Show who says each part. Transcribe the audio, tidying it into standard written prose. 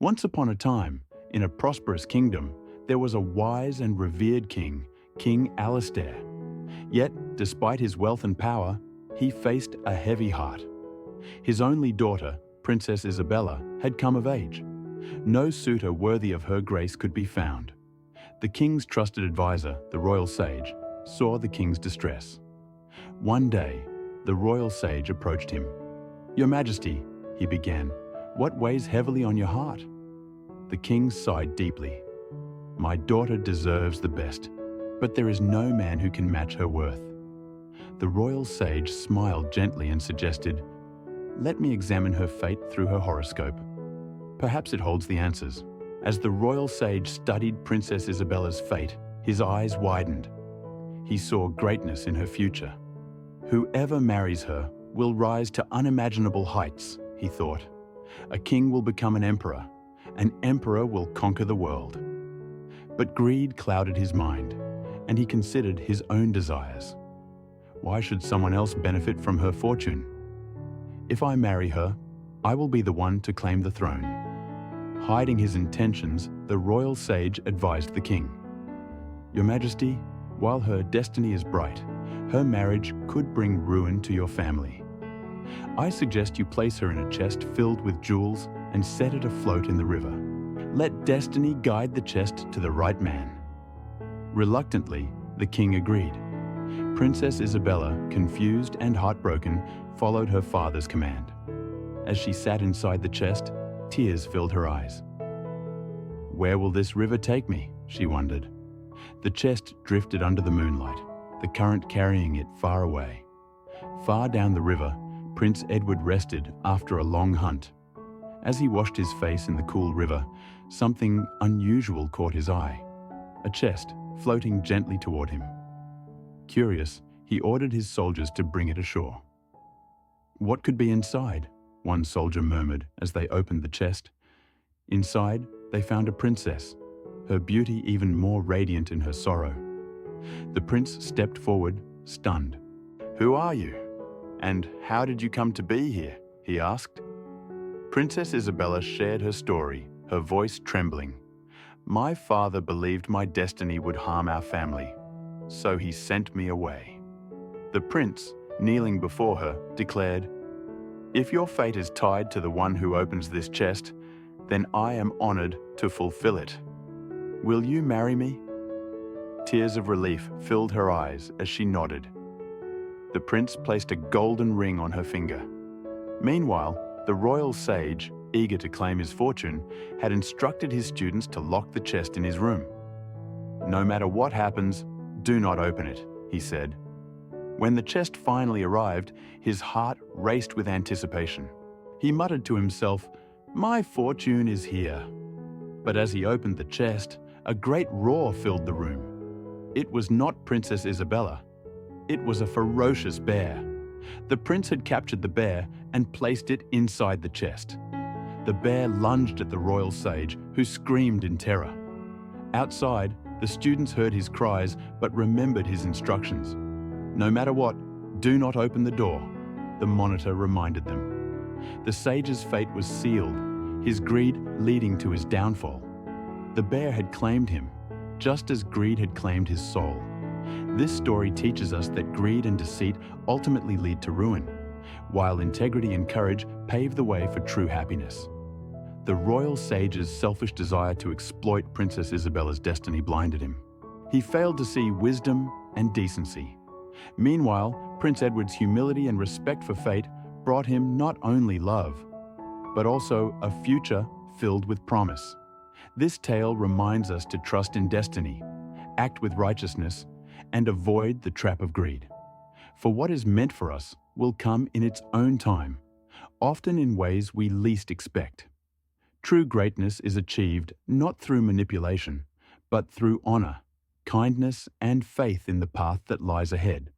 Speaker 1: Once upon a time, in a prosperous kingdom, there was a wise and revered king, King Alistair. Yet, despite his wealth and power, he faced a heavy heart. His only daughter, Princess Isabella, had come of age. No suitor worthy of her grace could be found. The king's trusted advisor, the royal sage, saw the king's distress. One day, the royal sage approached him. "Your Majesty," he began, "what weighs heavily on your heart?" The king sighed deeply. "My daughter deserves the best, but there is no man who can match her worth." The royal sage smiled gently and suggested, "Let me examine her fate through her horoscope. Perhaps it holds the answers." As the royal sage studied Princess Isabella's fate, his eyes widened. He saw greatness in her future. "Whoever marries her will rise to unimaginable heights," he thought. "A king will become an emperor will conquer the world." But greed clouded his mind, and he considered his own desires. Why should someone else benefit from her fortune? "If I marry her, I will be the one to claim the throne." Hiding his intentions, the royal sage advised the king. "Your Majesty, while her destiny is bright, her marriage could bring ruin to your family. I suggest you place her in a chest filled with jewels and set it afloat in the river. Let destiny guide the chest to the right man." Reluctantly, the king agreed. Princess Isabella, confused and heartbroken, followed her father's command. As she sat inside the chest, tears filled her eyes. "Where will this river take me?" she wondered. The chest drifted under the moonlight, the current carrying it far away. Far down the river, Prince Edward rested after a long hunt. As he washed his face in the cool river, something unusual caught his eye: a chest floating gently toward him. Curious, he ordered his soldiers to bring it ashore. "What could be inside?" one soldier murmured as they opened the chest. Inside, they found a princess, her beauty even more radiant in her sorrow. The prince stepped forward, stunned. "Who are you? And how did you come to be here?" he asked. Princess Isabella shared her story, her voice trembling. "My father believed my destiny would harm our family, so he sent me away." The prince, kneeling before her, declared, "If your fate is tied to the one who opens this chest, then I am honored to fulfill it. Will you marry me?" Tears of relief filled her eyes as she nodded. The prince placed a golden ring on her finger. Meanwhile, the royal sage, eager to claim his fortune, had instructed his students to lock the chest in his room. "No matter what happens, do not open it," he said. When the chest finally arrived, his heart raced with anticipation. He muttered to himself, "My fortune is here." But as he opened the chest, a great roar filled the room. It was not Princess Isabella. It was a ferocious bear. The prince had captured the bear and placed it inside the chest. The bear lunged at the royal sage, who screamed in terror. Outside, the students heard his cries but remembered his instructions. "No matter what, do not open the door," the monitor reminded them. The sage's fate was sealed, his greed leading to his downfall. The bear had claimed him, just as greed had claimed his soul. This story teaches us that greed and deceit ultimately lead to ruin, while integrity and courage pave the way for true happiness. The royal sage's selfish desire to exploit Princess Isabella's destiny blinded him. He failed to see wisdom and decency. Meanwhile, Prince Edward's humility and respect for fate brought him not only love, but also a future filled with promise. This tale reminds us to trust in destiny, act with righteousness, and avoid the trap of greed. For what is meant for us will come in its own time, often in ways we least expect. True greatness is achieved not through manipulation, but through honor, kindness, and faith in the path that lies ahead.